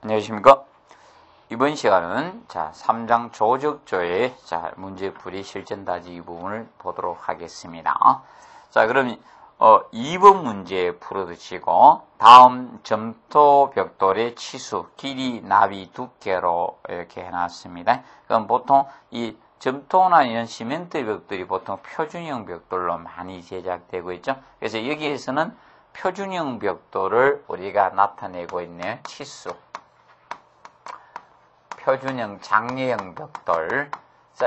안녕하십니까. 이번 시간은 3장 조적조의 문제풀이 실전다지 이 부분을 보도록 하겠습니다. 그럼 2번 문제 풀어두시고 다음 점토 벽돌의 치수, 길이, 나비, 두께로 이렇게 해놨습니다. 그럼 보통 이 점토나 이런 시멘트 벽돌이 보통 표준형 벽돌로 많이 제작되고 있죠. 그래서 여기에서는 표준형 벽돌을 우리가 나타내고 있네요. 치수. 표준형 장례형 벽돌.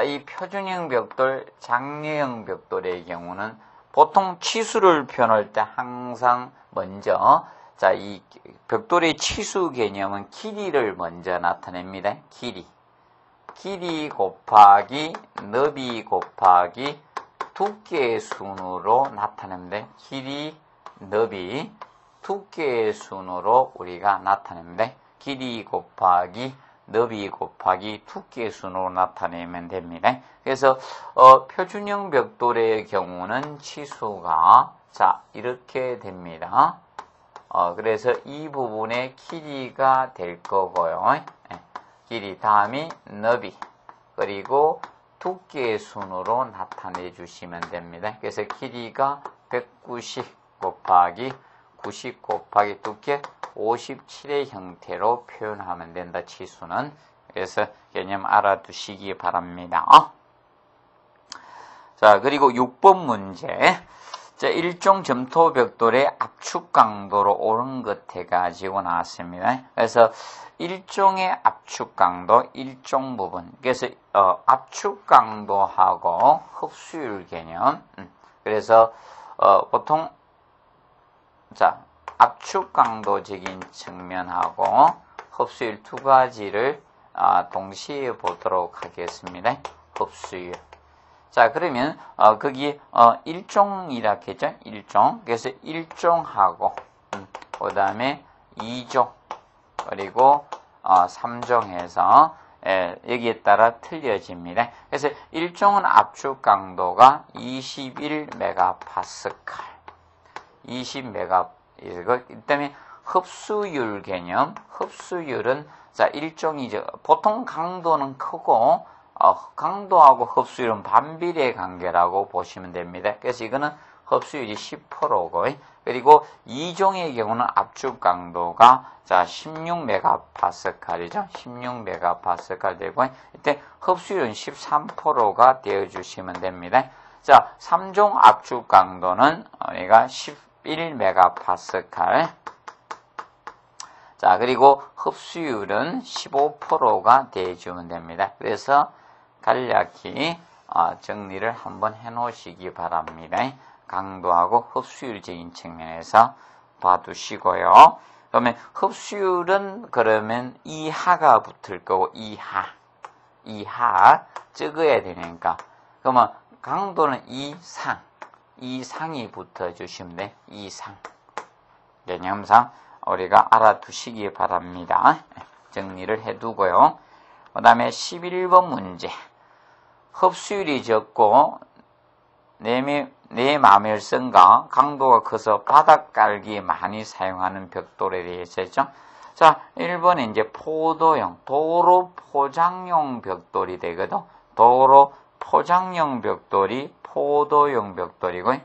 이 표준형 벽돌, 장례형 벽돌의 경우는 보통 치수를 표현할 때 항상 먼저 이 벽돌의 치수 개념은 길이를 먼저 나타냅니다. 길이 곱하기 너비 곱하기 두께의 순으로 나타냅니다. 길이, 너비, 두께의 순으로 우리가 나타냅니다. 길이 곱하기 너비 곱하기 두께의 순으로 나타내면 됩니다. 그래서 표준형 벽돌의 경우는 치수가 이렇게 됩니다. 그래서 이 부분의 길이가 될 거고요. 길이 다음이 너비 그리고 두께의 순으로 나타내 주시면 됩니다. 그래서 길이가 190 곱하기 90 곱하기 두께 57의 형태로 표현하면 된다. 치수는. 그래서 개념 알아두시기 바랍니다. 그리고 6번 문제. 일종 점토 벽돌의 압축 강도로 옳은 것 해가지고 나왔습니다. 그래서 일종의 압축 강도, 일종 부분. 그래서 압축 강도하고 흡수율 개념. 그래서 보통 압축 강도적인 측면하고 흡수율 두 가지를 동시에 보도록 하겠습니다. 흡수율. 그러면 거기 일종이라 했죠. 일종. 그래서 일종하고 그 다음에 2종 그리고 3종 해서 여기에 따라 틀려집니다. 그래서 일종은 압축 강도가 21메가파스칼 20메가 그다음에 흡수율 개념. 흡수율은 일종이죠. 보통 강도는 크고 강도하고 흡수율은 반비례 관계라고 보시면 됩니다. 그래서 이거는 흡수율이 10%고 그리고 2종의 경우는 압축 강도가 16메가파스칼이죠. 16메가파스칼 되고 이때 흡수율은 13%가 되어 주시면 됩니다. 3종 압축 강도는 우리가 11메가파스칼. 그리고 흡수율은 15%가 되어주면 됩니다. 그래서 간략히 정리를 한번 해 놓으시기 바랍니다. 강도하고 흡수율적인 측면에서 봐두시고요. 그러면 흡수율은 그러면 이하가 붙을 거고 이하 적어야 되니까 그러면 강도는 이상이 붙어주시면 돼. 이상. 개념상 우리가 알아두시기 바랍니다. 정리를 해두고요. 그 다음에 11번 문제. 흡수율이 적고 내마멸성과 강도가 커서 바닥 깔기에 많이 사용하는 벽돌에 대해서 했죠. 1번은 이제 포도용, 도로 포장용 벽돌이 되거든. 도로 포장용 벽돌이 포도용 벽돌이고,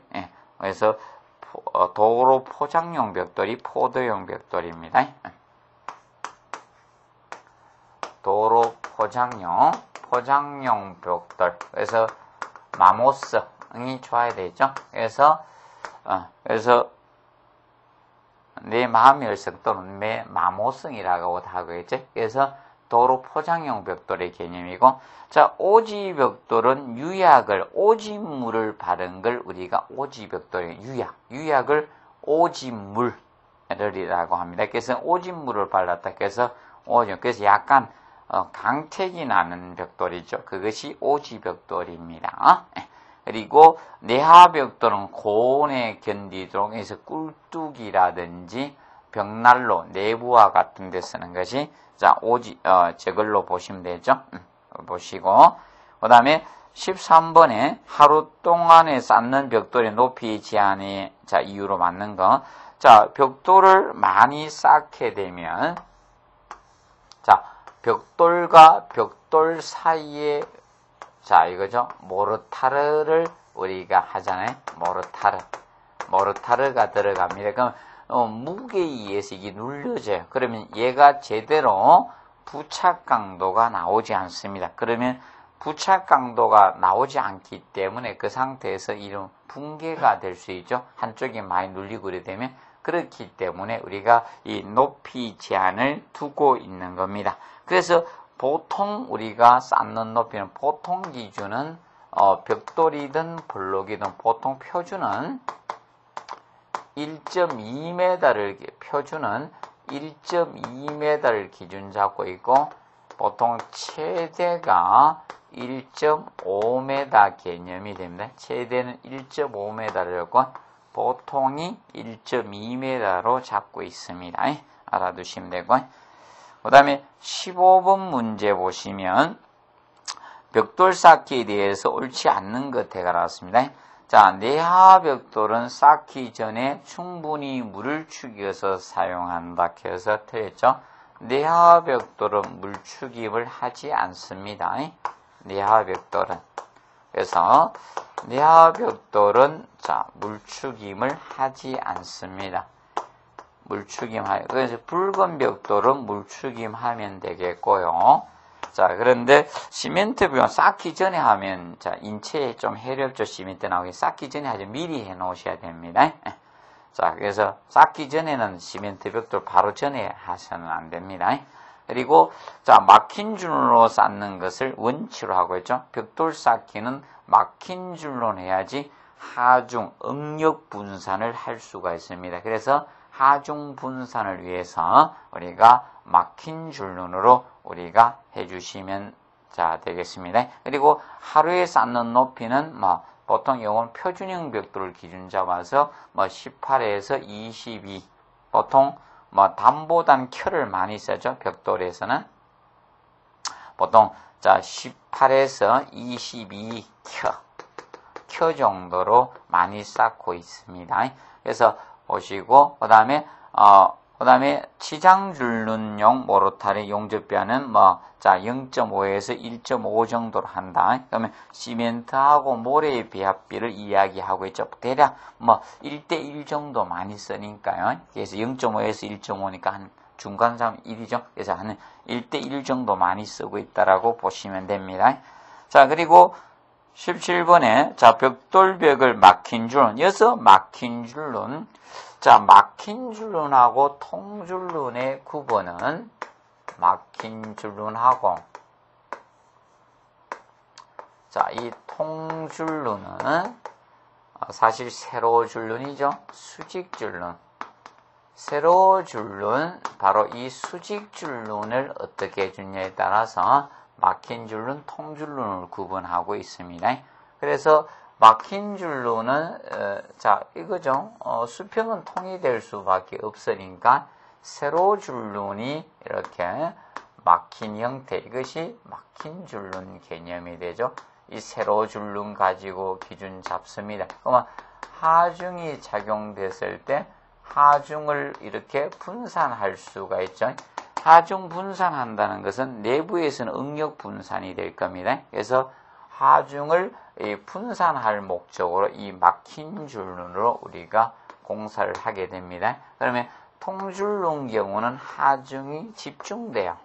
그래서 도로 포장용 벽돌이 포도용 벽돌입니다. 도로 포장용 벽돌. 그래서 마모성이 좋아야 되죠. 그래서 내마멸성 또는 마모성이라고 하고 있죠. 그래서 도로 포장용 벽돌의 개념이고, 오지벽돌은 오지물을 바른 걸 우리가 오지벽돌의 유약을 오지물이라고 합니다. 그래서 오지물을 발랐다 해서 그래서 약간 강택이 나는 벽돌이죠. 그것이 오지벽돌입니다. 그리고 내하벽돌은 고온에 견디도록 해서 꿀뚝이라든지 벽난로, 내부와 같은 데 쓰는 것이 저걸로 보시면 되죠. 보시고 그 다음에 13번에 하루 동안에 쌓는 벽돌의 높이 제한의 이유로 맞는 거. 벽돌을 많이 쌓게 되면 자, 벽돌과 벽돌 사이에 자, 이거죠. 모르타르를 우리가 하잖아요. 모르타르가 들어갑니다. 그럼 무게에 의해서 이게 눌려져요. 그러면 얘가 제대로 부착 강도가 나오지 않습니다. 그러면 부착 강도가 나오지 않기 때문에 그 상태에서 이런 붕괴가 될 수 있죠. 한쪽이 많이 눌리고 그래 되면 그렇기 때문에 우리가 이 높이 제한을 두고 있는 겁니다. 그래서 보통 우리가 쌓는 높이는 보통 기준은 벽돌이든 블록이든 보통 표준은 1.2m를 표준은 1.2m를 기준 잡고 있고 보통 최대가 1.5m 개념이 됩니다. 최대는 1.5m를 잡고 보통이 1.2m로 잡고 있습니다. 알아두시면 되고 그 다음에 15번 문제 보시면 벽돌 쌓기에 대해서 옳지 않는 것 해가 나왔습니다. 자, 내하 벽돌은 쌓기 전에 충분히 물을 축여서 사용한다 해서 틀렸죠. 내하 벽돌은 물 축입을 하지 않습니다. 내하 벽돌은. 그래서 내하 벽돌은 자, 물 축임을 하지 않습니다. 그래서 붉은 벽돌은 물 축임하면 되겠고요. 자, 그런데 시멘트 벽은 쌓기 전에 하면 자, 인체에 좀 해롭죠. 시멘트 나오기 쌓기 전에 아주 미리 해 놓으셔야 됩니다. 자, 그래서 쌓기 전에는 시멘트 벽돌 바로 전에 하셔는 안 됩니다. 그리고 자, 막힌 줄로 쌓는 것을 원치로 하고 있죠. 벽돌 쌓기는 막힌 줄로 해야지 하중 응력 분산을 할 수가 있습니다. 그래서 하중 분산을 위해서 우리가 막힌 줄눈으로 우리가 해주시면 자 되겠습니다. 그리고 하루에 쌓는 높이는 보통 이건 표준형 벽돌을 기준 잡아서 18에서 22 보통 단보단 켜를 많이 쓰죠. 벽돌에서는 보통 자 18에서 22 켜 정도로 많이 쌓고 있습니다. 그래서 보시고 그다음에 치장줄눈용 모르타르 용접비하는 자 0.5에서 1.5 정도로 한다. 그러면 시멘트하고 모래의 배합비를 이야기하고 있죠. 대략 1대1 정도 많이 쓰니까요. 그래서 0.5에서 1.5니까 한 중간점 1이죠. 그래서 한 1대1 정도 많이 쓰고 있다라고 보시면 됩니다. 자, 그리고 17번에 자, 벽돌벽을 막힌 줄눈. 여기서 막힌 줄눈. 자, 막힌 줄눈하고 통줄눈의 구분은 막힌 줄눈하고 자, 이 통줄눈은 사실 세로 줄눈이죠. 수직 줄눈. 세로 줄눈, 바로 이 수직 줄눈을 어떻게 해주냐에 따라서 막힌 줄눈, 통줄눈을 구분하고 있습니다. 그래서 막힌 줄눈은 자 이거죠. 수평은 통이 될 수밖에 없으니까 세로 줄눈이 이렇게 막힌 형태, 이것이 막힌 줄눈 개념이 되죠. 이 세로 줄눈 가지고 기준 잡습니다. 그러면 하중이 작용됐을 때 하중을 이렇게 분산할 수가 있죠. 하중 분산한다는 것은 내부에서는 응력 분산이 될 겁니다. 그래서 하중을 분산할 목적으로 이 막힌 줄눈으로 우리가 공사를 하게 됩니다. 그러면 통줄눈 경우는 하중이 집중돼요.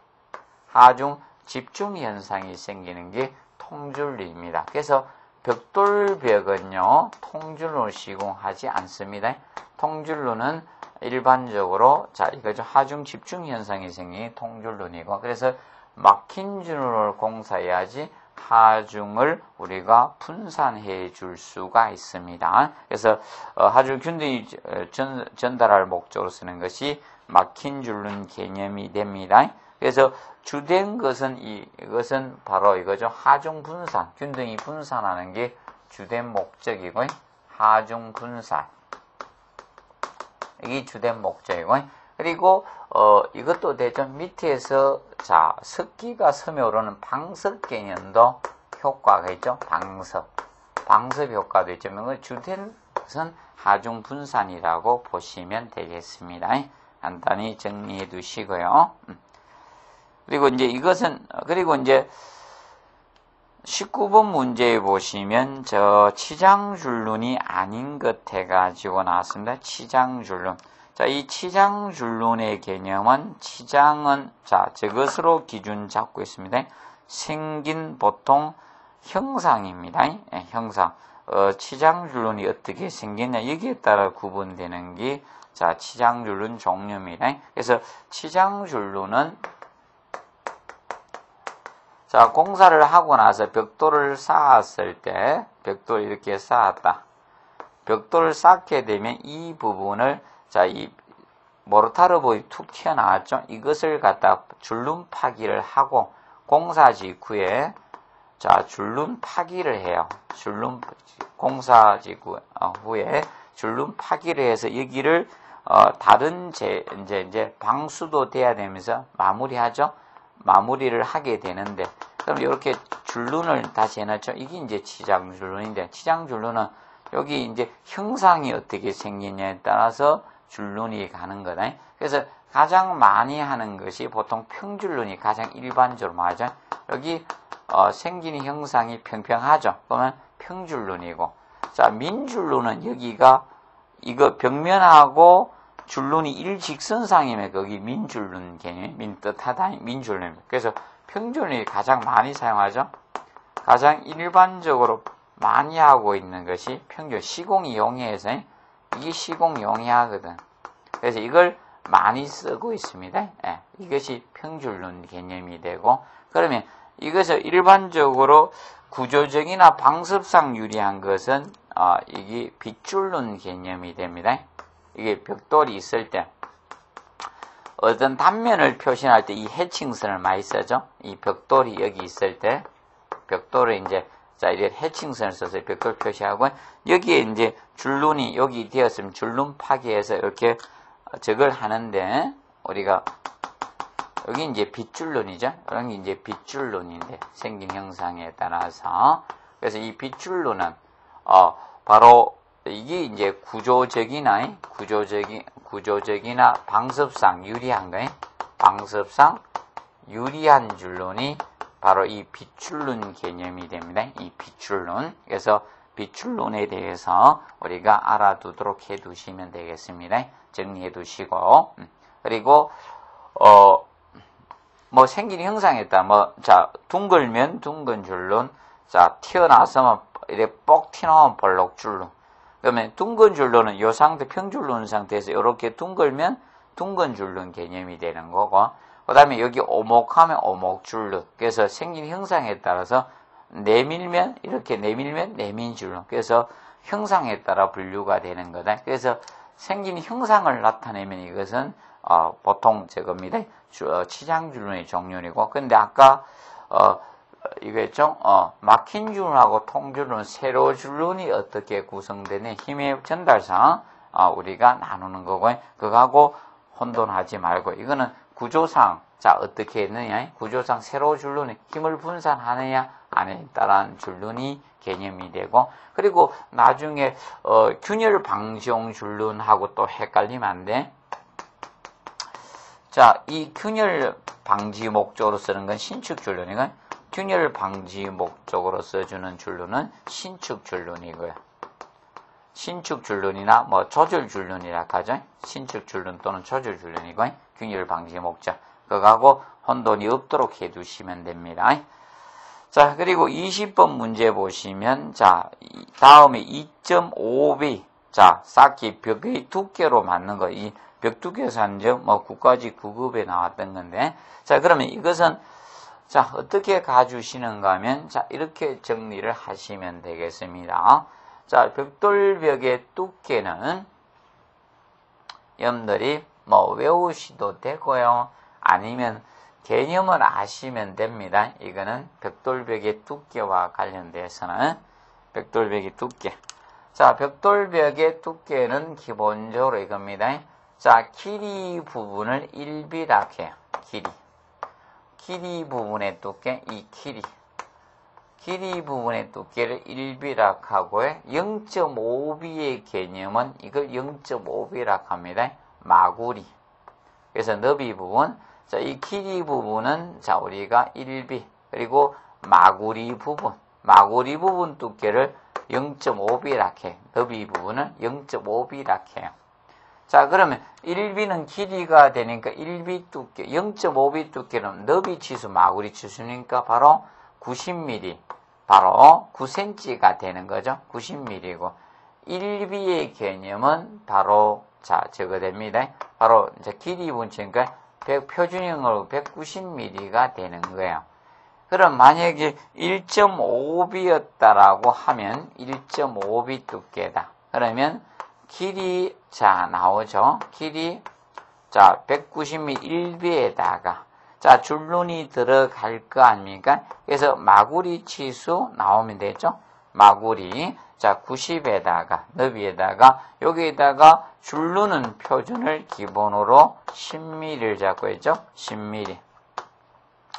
하중 집중 현상이 생기는 게 통줄눈입니다. 그래서 벽돌벽은요, 통줄눈을 시공하지 않습니다. 통줄눈은 일반적으로 자 이거죠. 하중 집중 현상이 생긴 통줄눈이고, 그래서 막힌 줄눈을 공사해야지 하중을 우리가 분산해 줄 수가 있습니다. 그래서 하중 균등이 전달할 목적으로 쓰는 것이 막힌 줄눈 개념이 됩니다. 그래서 주된 것은 이것은 바로 이거죠. 하중 분산, 균등이 분산하는 게 주된 목적이고, 하중 분산 이게 주된 목적이고, 그리고 이것도 되죠. 밑에서 자 석기가 섬에 오르는 방석 개념도 효과가 있죠. 방석 효과도 있죠. 주된 것은 하중 분산이라고 보시면 되겠습니다. 간단히 정리해 두시고요. 그리고 이제 이것은, 그리고 이제 19번 문제에 보시면 저 치장줄눈이 아닌 것 해가지고 나왔습니다. 치장줄눈. 자, 이 치장줄눈의 개념은 치장은 자, 저것으로 기준 잡고 있습니다. 생긴 보통 형상입니다. 예, 형상. 치장줄눈이 어떻게 생겼냐 여기에 따라 구분되는 게 자, 치장줄눈 종류입니다. 그래서 치장줄눈은 자, 공사를 하고 나서 벽돌을 쌓았을 때, 벽돌을 이렇게 쌓았다. 벽돌을 쌓게 되면 이 부분을, 자, 이 모르타르 볼이 툭 튀어나왔죠? 이것을 갖다 줄눈 파기를 하고, 공사 직후에, 자, 줄눈 파기를 해요. 공사 직후, 후에 줄눈 파기를 해서 여기를, 다른 이제 방수도 돼야 되면서 마무리하죠? 마무리를 하게 되는데, 그럼 이렇게 줄눈을 다시 해놨죠. 이게 이제 치장줄눈인데, 치장줄눈은 여기 이제 형상이 어떻게 생기냐에 따라서 줄눈이 가는 거다. 그래서 가장 많이 하는 것이 보통 평줄눈이 가장 일반적으로 말하죠. 여기 생기는 형상이 평평하죠. 그러면 평줄눈이고, 자, 민줄눈은 여기가 이거 벽면하고 줄눈이 일직선상이면 거기 민줄눈 개념이 민뜻하다 민줄눈입니다. 그래서 평줄눈이 가장 많이 사용하죠. 가장 일반적으로 많이 하고 있는 것이 평줄 시공이용해에서 이게 시공용해하거든. 그래서 이걸 많이 쓰고 있습니다. 예, 이것이 평줄눈 개념이 되고 그러면 이것을 일반적으로 구조적이나 방습상 유리한 것은 이게 빗줄눈 개념이 됩니다. 이게 벽돌이 있을 때 어떤 단면을 표시할 때 이 해칭선을 많이 쓰죠. 이 벽돌이 여기 있을 때 벽돌을 이제 자 이렇게 해칭선을 써서 벽돌 표시하고 여기에 이제 줄눈이 여기 되었으면 줄눈 파기해서 이렇게 저걸 하는데 우리가 여기 이제 빗줄눈이죠. 이런 게 이제 빗줄눈인데 생긴 형상에 따라서 그래서 이 빗줄눈은 바로 이게 이제 구조적이나 방습상 유리한 거예요. 방습상 유리한 줄눈이 바로 이 빗줄눈 개념이 됩니다. 이 빗줄눈. 그래서 빗줄눈에 대해서 우리가 알아두도록 해두시면 되겠습니다. 정리해 두시고 그리고 뭐 생긴 형상에 따라 자 둥글면 둥근 줄눈, 자 튀어나서면 이렇게 뻑 튀어나오면 볼록줄눈. 그러면 둥근 줄눈은 이 상태 평줄눈 상태에서 이렇게 둥글면 둥근 줄눈 개념이 되는 거고 그 다음에 여기 오목하면 오목줄눈. 그래서 생긴 형상에 따라서 내밀면 이렇게 내밀면 내민줄눈. 그래서 형상에 따라 분류가 되는 거다. 그래서 생긴 형상을 나타내면 이것은 보통 저겁니다. 치장줄눈의 종류이고 근데 아까 이거죠. 막힌 줄눈하고 통줄눈, 세로줄눈이 어떻게 구성되는 힘의 전달상 우리가 나누는 거고 그거하고 혼돈하지 말고 이거는 구조상 자 어떻게 했느냐 구조상 세로줄눈이 힘을 분산하느냐 아니냐에 따른 줄눈이 개념이 되고 그리고 나중에 균열 방지용 줄눈하고 또 헷갈리면 안 돼. 자, 이 균열 방지 목적으로 쓰는 건 신축 줄눈이고 균열 방지 목적으로 써주는 줄눈은 신축 줄눈이고요. 신축 줄눈이나 뭐 조절 줄눈이라 하죠. 신축 줄눈 또는 조절 줄눈이고 균열 방지 목적. 그거하고 혼돈이 없도록 해두시면 됩니다. 자, 그리고 20번 문제 보시면 자, 다음에 2.5b 자, 쌓기 벽의 두께로 맞는 거. 이 벽 두께 산정 뭐 9까지 9급에 나왔던 건데 자, 그러면 이것은 자, 어떻게 가주시는가 하면 자, 이렇게 정리를 하시면 되겠습니다. 자, 벽돌벽의 두께는 여러분들이 뭐 외우시도 되고요. 아니면 개념을 아시면 됩니다. 이거는 벽돌벽의 두께와 관련돼서는 벽돌벽의 두께. 자, 벽돌벽의 두께는 기본적으로 이겁니다. 자, 길이 부분을 1비락 해요. 길이 부분의 두께, 이 길이 부분의 두께를 1비락 하고요. 0.5비의 개념은 이걸 0.5비락 합니다. 마구리. 그래서 너비 부분, 자, 이 길이 부분은 자, 우리가 1B 그리고 마구리 부분 두께를 0.5B라 해. 너비 부분은 0.5B라 해요. 자, 그러면 1B는 길이가 되니까 1B 두께, 0.5B 두께는 너비 치수, 마구리 치수니까 바로 90mm, 바로 9cm가 되는 거죠. 90mm고. 1B의 개념은 바로, 자, 저거 됩니다. 바로, 이제 길이 분치니까 표준형으로 190mm가 되는 거예요. 그럼 만약에 1.5B였다라고 하면 1.5B 두께다. 그러면 길이, 자, 나오죠. 길이, 자, 190mm 1B에다가, 자, 줄눈이 들어갈 거 아닙니까? 그래서 마구리 치수 나오면 되죠. 마구리, 자, 90에다가, 너비에다가, 여기에다가 줄눈은 표준을 기본으로 10mm를 잡고 있죠. 10mm.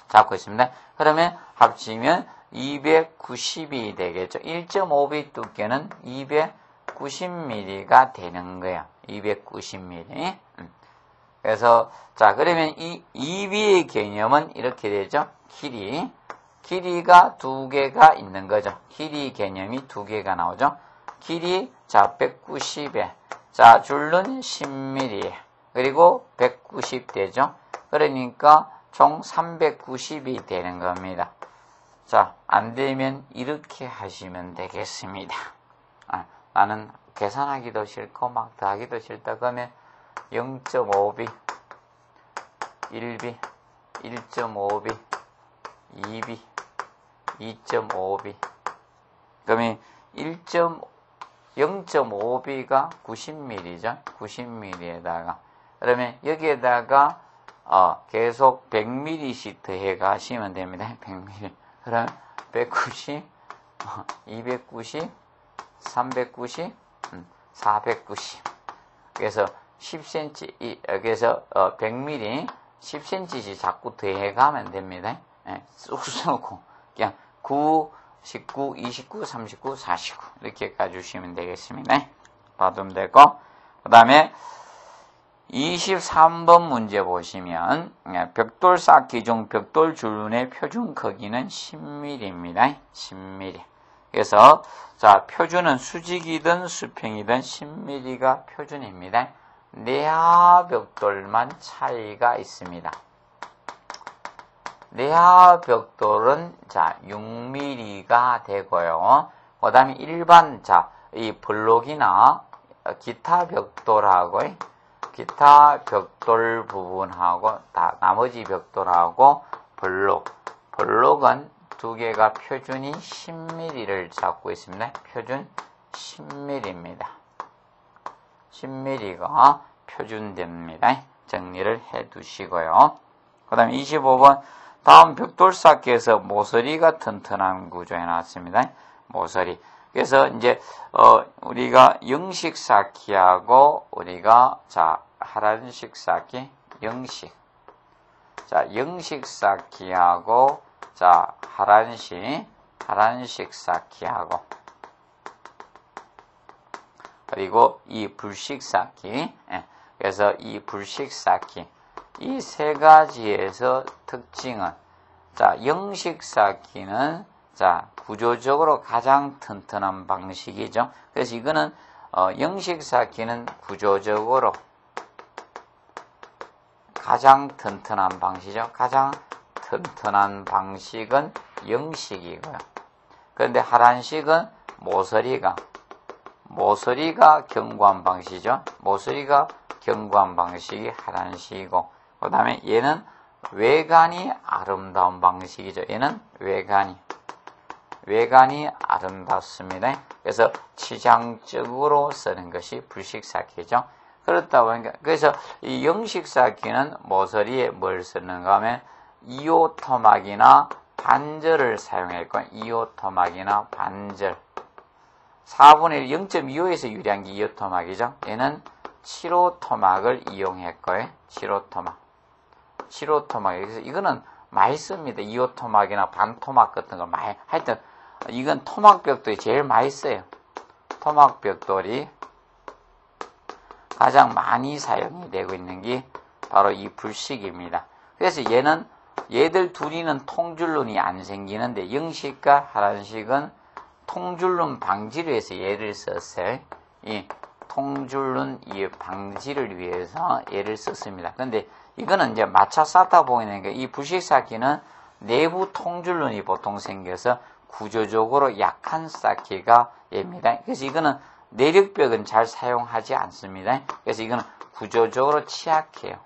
잡고 있습니다. 그러면 합치면 290이 되겠죠. 1.5B 두께는 290mm가 되는 거예요. 290mm. 그래서, 자, 그러면 이 2B의 개념은 이렇게 되죠. 길이가 두 개가 있는 거죠. 길이 개념이 두 개가 나오죠. 길이, 자, 190에, 자, 줄은 10mm, 그리고 190 되죠. 그러니까 총 390이 되는 겁니다. 자, 안 되면 이렇게 하시면 되겠습니다. 나는 계산하기도 싫고 막 더하기도 싫다 그러면 0.5B, 1B, 1.5B, 2B, 2.5B. 그러면 0.5B가 90mm죠. 90mm에다가. 그러면 여기에다가 계속 100mm씩 더해 가시면 됩니다. 100mm. 그럼 190, 290, 390, 490. 그래서 10cm, 여기서 100mm, 10cm씩 자꾸 더해 가면 됩니다. 쑥쑥 놓고 그냥 9, 19, 29, 39, 49 이렇게 가주시면 되겠습니다. 봐두면 되고 그 다음에 23번 문제 보시면 벽돌 쌓기 중 벽돌 줄눈의 표준 크기는 10mm입니다. 10mm. 그래서 자, 표준은 수직이든 수평이든 10mm가 표준입니다. 내하 벽돌만 차이가 있습니다. 내하 벽돌은 자, 6mm가 되고요. 그 다음에 일반 자, 이 블록이나 기타 벽돌하고 기타 벽돌 부분하고 다 나머지 벽돌하고 블록은 두 개가 표준이 10mm를 잡고 있습니다. 표준 10mm입니다. 10mm가 표준됩니다. 정리를 해 두시고요. 그 다음에 25번 다음 벽돌 쌓기에서 모서리가 튼튼한 구조에 나왔습니다. 모서리. 그래서 이제 우리가 영식 쌓기하고 우리가 자 하란식 쌓기 영식. 자 영식 쌓기하고 자 하란식 쌓기하고 그리고 이 불식 쌓기. 그래서 이 불식 쌓기 이 세 가지에서 특징은 자 영식 쌓기는 자 구조적으로 가장 튼튼한 방식이죠. 그래서 이거는 영식 쌓기는 구조적으로 가장 튼튼한 방식이죠. 가장 튼튼한 방식은 영식이고요. 그런데 하란식은 모서리가 견고한 방식이죠. 모서리가 견고한 방식이 하란식이고 그 다음에 얘는 외관이 아름다운 방식이죠. 얘는 외관이 아름답습니다. 그래서 치장적으로 쓰는 것이 불식 쌓기죠. 그렇다 보니까 그래서 이 영식 쌓기는 모서리에 뭘 쓰는가 하면 이오토막이나 반절을 사용했고 이오토막이나 반절 4분의 1, 0.25에서 유리한 게 이오토막이죠. 얘는 7호토막을 이용했고요. 7호토막. 그래서 이거는 많이 씁니다. 2호토막이나 반토막 같은 거 많이. 하여튼 이건 토막벽돌이 제일 많이 써요. 토막벽돌이 가장 많이 사용이 되고 있는 게 바로 이 불식입니다. 그래서 얘들 둘이는 통줄눈이 안 생기는데 영식과 하란식은 통줄눈 방지를 위해서 얘를 썼어요. 이 통줄눈 이 방지를 위해서 얘를 썼습니다. 근데 이거는 이제 마차 쌓다 보이는 게 이 부식쌓기는 내부 통줄눈이 보통 생겨서 구조적으로 약한 쌓기가 얘입니다. 그래서 이거는 내력벽은 잘 사용하지 않습니다. 그래서 이거는 구조적으로 취약해요.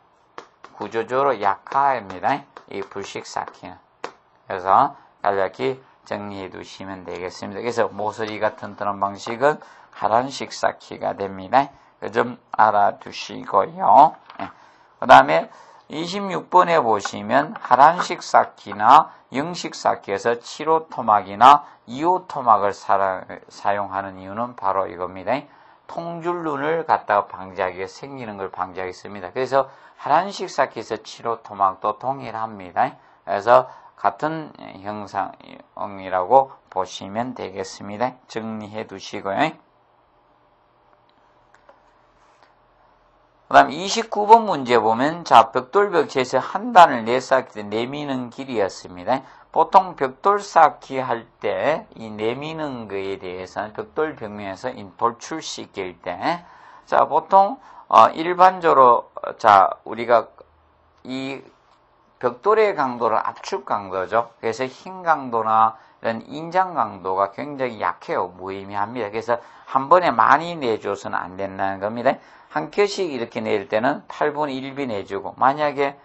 구조적으로 약합니다. 이 불식 쌓기는. 그래서 간략히 정리해 두시면 되겠습니다. 그래서 모서리가 튼튼한 방식은 하란식 쌓기가 됩니다. 그 점 알아두시고요. 그 다음에 26번에 보시면 하란식 쌓기나 영식 쌓기에서 7호 토막이나 2호 토막을 사용하는 이유는 바로 이겁니다. 통줄눈을 갖다가 방지하기 위해 생기는 걸 방지하겠습니다. 그래서 하란식 쌓기에서 7호 토막도 동일합니다. 그래서 같은 형상이라고 보시면 되겠습니다. 정리해 두시고요. 그 다음 29번 문제 보면 자 벽돌벽체에서 한 단을 내쌓기 때 내미는 길이었습니다. 보통 벽돌 쌓기 할 때 이 내미는 거에 대해서는 벽돌 벽면에서 돌출시킬 때 자 보통 일반적으로 자 우리가 이 벽돌의 강도는 압축 강도죠. 그래서 힘 강도나 이런 인장 강도가 굉장히 약해요. 무의미합니다. 그래서 한 번에 많이 내줘서는 안 된다는 겁니다. 한 켜씩 이렇게 내릴 때는 8분의 1비 내주고 만약에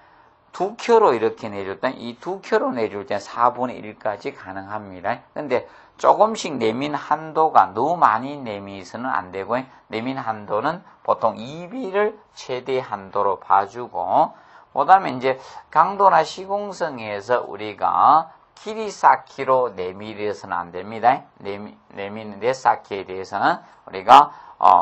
2켜로 이렇게 내줄 때는 이 2켜로 내줄 때는 4분의 1까지 가능합니다. 근데 조금씩 내민 한도가 너무 많이 내미서는 안 되고 내민 한도는 보통 2비를 최대 한도로 봐주고 그 다음에 이제 강도나 시공성에서 우리가 길이 쌓기로 내밀어서는 안 됩니다. 내미는 쌓기에 대해서는 우리가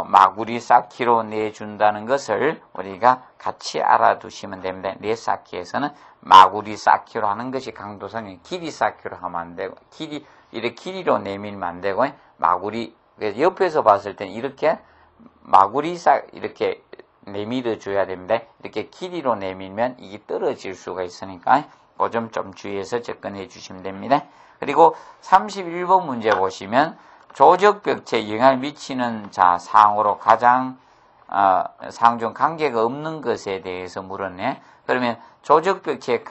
마구리 쌓기로 내준다는 것을 우리가 같이 알아두시면 됩니다. 쌓기에서는 마구리 쌓기로 하는 것이 강도성이 길이 쌓기로 하면 안 되고 이렇게 길이로 내밀면 안 되고 마구리 옆에서 봤을 때는 이렇게 마구리 이렇게 내밀어 줘야 됩니다. 이렇게 길이로 내밀면 이게 떨어질 수가 있으니까 그 점 좀 주의해서 접근해 주시면 됩니다. 그리고 31번 문제 보시면 조적벽체에 영향을 미치는 자 사항으로 가장 사항 중 관계가 없는 것에 대해서 물었네. 그러면 조적벽체의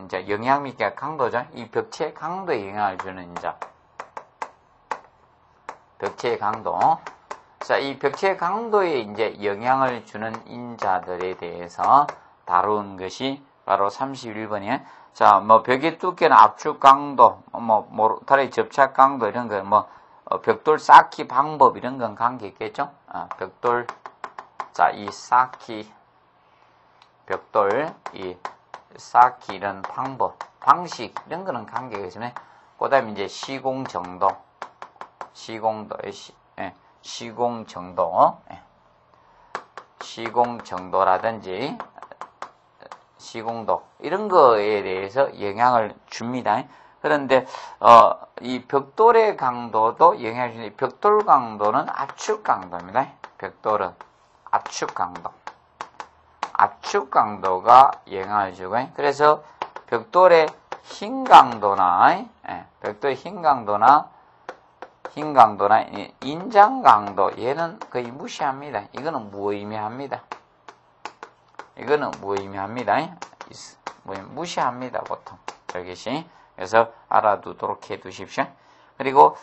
이제 영향 미치는 강도죠. 이 벽체 강도에 영향을 주는 인자. 벽체의 강도. 자, 이 벽체 강도에 이제 영향을 주는 인자들에 대해서 다룬 것이 바로 31번이에요. 자, 뭐 벽의 두께나 압축 강도, 모터의 접착 강도 이런 거, 벽돌 쌓기 방법 이런 건 관계 있겠죠? 벽돌, 자, 이 쌓기, 벽돌, 이 쌓기 이런 방법, 방식 이런 거는 관계가 있습니다. 그다음에 이제 시공 정도, 시공 정도라든지 시공도 이런 거에 대해서 영향을 줍니다. 그런데 이 벽돌의 강도도 영향을 주는데 벽돌 강도는 압축 강도입니다. 벽돌은 압축 강도가 영향을 주고 그래서 벽돌의 힘 강도나 인장 강도 얘는 거의 무시합니다. 이거는 무의미합니다. 무시합니다. 보통 저것이. 그래서 알아두도록 해두십시오. 그리고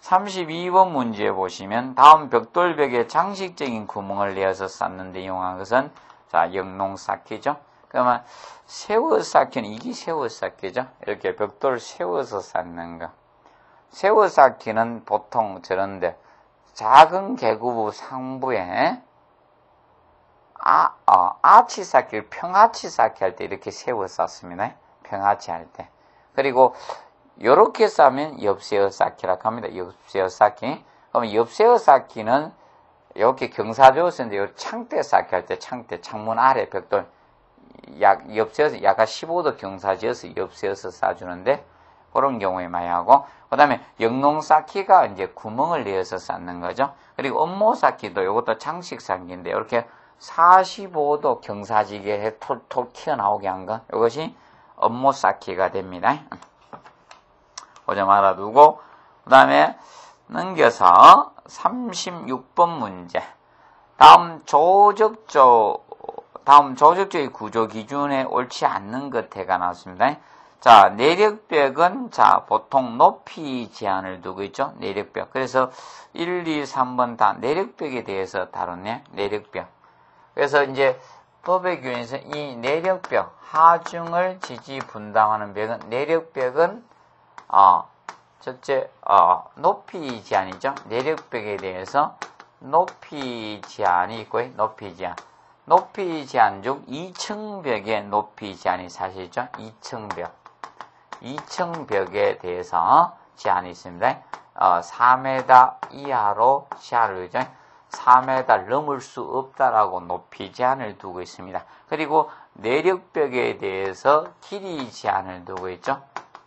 32번 문제 보시면 다음 벽돌벽에 장식적인 구멍을 내어서 쌓는데 이용한 것은 자 영농 쌓기죠. 그러면 세워 쌓기는 이게 세워 쌓기죠. 이렇게 벽돌 세워서 쌓는 거. 세워 쌓기는 보통 저런데 작은 계구부 상부에 아치 쌓기를 평아치 쌓기 할 때 이렇게 세워 쌓습니다. 평아치 할 때. 그리고 요렇게 쌓으면 옆세워 쌓기라고 합니다. 옆세워 쌓기. 그러면 옆세워 쌓기는 이렇게 경사지어 쓰는데 요 창대 쌓기 할 때 창문 아래 벽돌 옆세워서 약간 15도 경사지어서 옆세워서 쌓아주는데 그런 경우에 많이 하고 그 다음에 영농 쌓기가 이제 구멍을 내어서 쌓는 거죠. 그리고 업모 쌓기도 이것도 장식 쌓기인데 이렇게 45도 경사지게에 톨톨 튀어나오게 한 것, 이것이 업무 쌓기가 됩니다. 그 점 알아두고, 그 다음에 넘겨서 36번 문제. 다음 조적조의 구조 기준에 옳지 않는 것해가 나왔습니다. 자, 내력벽은, 자, 보통 높이 제한을 두고 있죠. 내력벽. 그래서 1, 2, 3번 다 내력벽에 대해서 다뤘네. 내력벽. 그래서 이제 법의 규정에서 이 내력벽, 하중을 지지 분담하는 벽은, 내력벽은, 첫째, 높이 제한이죠. 내력벽에 대해서 높이 제한이 있고요. 높이 제한. 높이 제한 중 2층 벽의 높이 제한이 사실이죠. 2층 벽. 2층 벽에 대해서 제한이 있습니다. 4m 이하로 제한을 두죠. 4m 넘을 수 없다라고 높이 제한을 두고 있습니다. 그리고 내력벽에 대해서 길이 제한을 두고 있죠.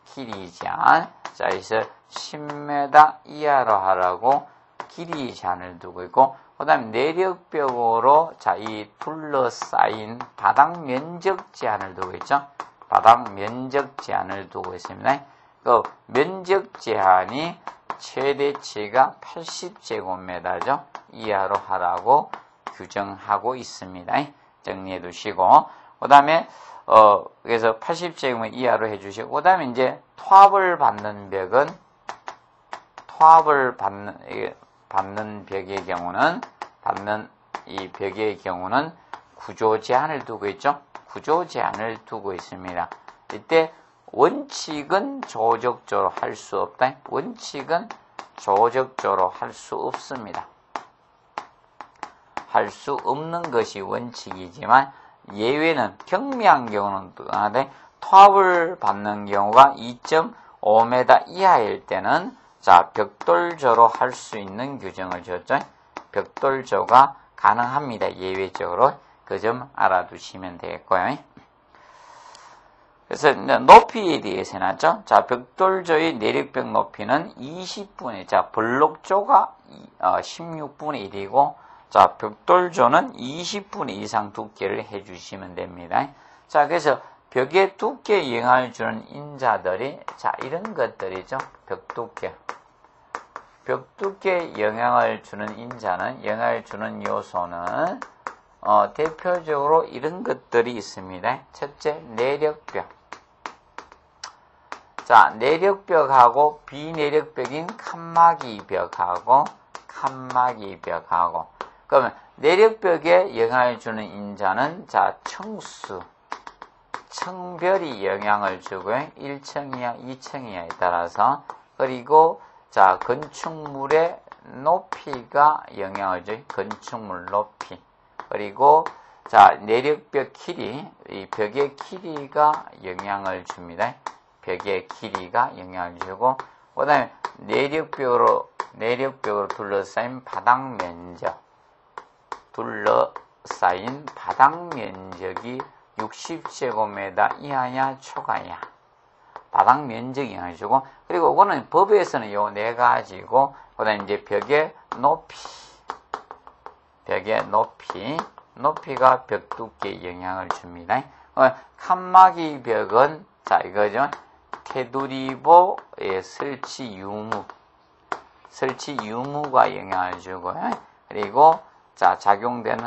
길이 제한. 자, 그래서 10m 이하로 하라고 길이 제한을 두고 있고, 그 다음에 내력벽으로, 자, 이 둘러싸인 바닥 면적 제한을 두고 있죠. 바닥 면적 제한을 두고 있습니다. 그 면적 제한이 최대치가 80제곱미터죠. 이하로 하라고 규정하고 있습니다. 정리해 두시고, 그 다음에, 그래서 80제곱미터 이하로 해주시고, 그 다음에 이제 토합을 받는 벽은, 토합을 받는 벽의 경우는, 이 벽의 경우는 구조 제한을 두고 있죠. 구조 제한을 두고 있습니다. 이때 원칙은 조적조로 할 수 없다. 원칙은 조적조로 할 수 없습니다. 할 수 없는 것이 원칙이지만 예외는 경미한 경우는 하되 토합을 받는 경우가 2.5m 이하일 때는 자 벽돌조로 할 수 있는 규정을 줬죠. 벽돌조가 가능합니다. 예외적으로. 그 점 알아두시면 되겠고요. 그래서 높이에 대해서 해놨죠. 자, 벽돌조의 내력벽 높이는 20분의, 자, 블록조가 16분의 1이고, 자, 벽돌조는 20분의 1 이상 두께를 해주시면 됩니다. 자, 그래서 벽의 두께에 영향을 주는 인자들이, 자, 이런 것들이죠. 벽 두께. 벽 두께에 영향을 주는 인자는, 영향을 주는 요소는, 대표적으로 이런 것들이 있습니다. 첫째, 내력벽. 자, 내력벽하고 비내력벽인 칸막이벽하고, 그러면 내력벽에 영향을 주는 인자는, 자, 층수, 층별이 영향을 주고요. 1층 이하, 2층 이하에 따라서. 그리고, 자, 건축물의 높이가 영향을 줘요. 건축물 높이. 그리고 자 내력벽 길이, 이 벽의 길이가 영향을 줍니다. 벽의 길이가 영향을 주고, 그 다음에 내력벽으로 둘러싸인 바닥 면적, 둘러싸인 바닥 면적이 60제곱미터 이하냐 초과냐, 바닥 면적이 영향을 주고, 그리고 이거는 법에서는 요 네 가지고, 그 다음에 이제 벽의 높이, 높이가 벽 두께에 영향을 줍니다. 칸막이 벽은, 자, 이거죠. 테두리보의 설치 유무가 영향을 주고요. 그리고, 자, 작용되는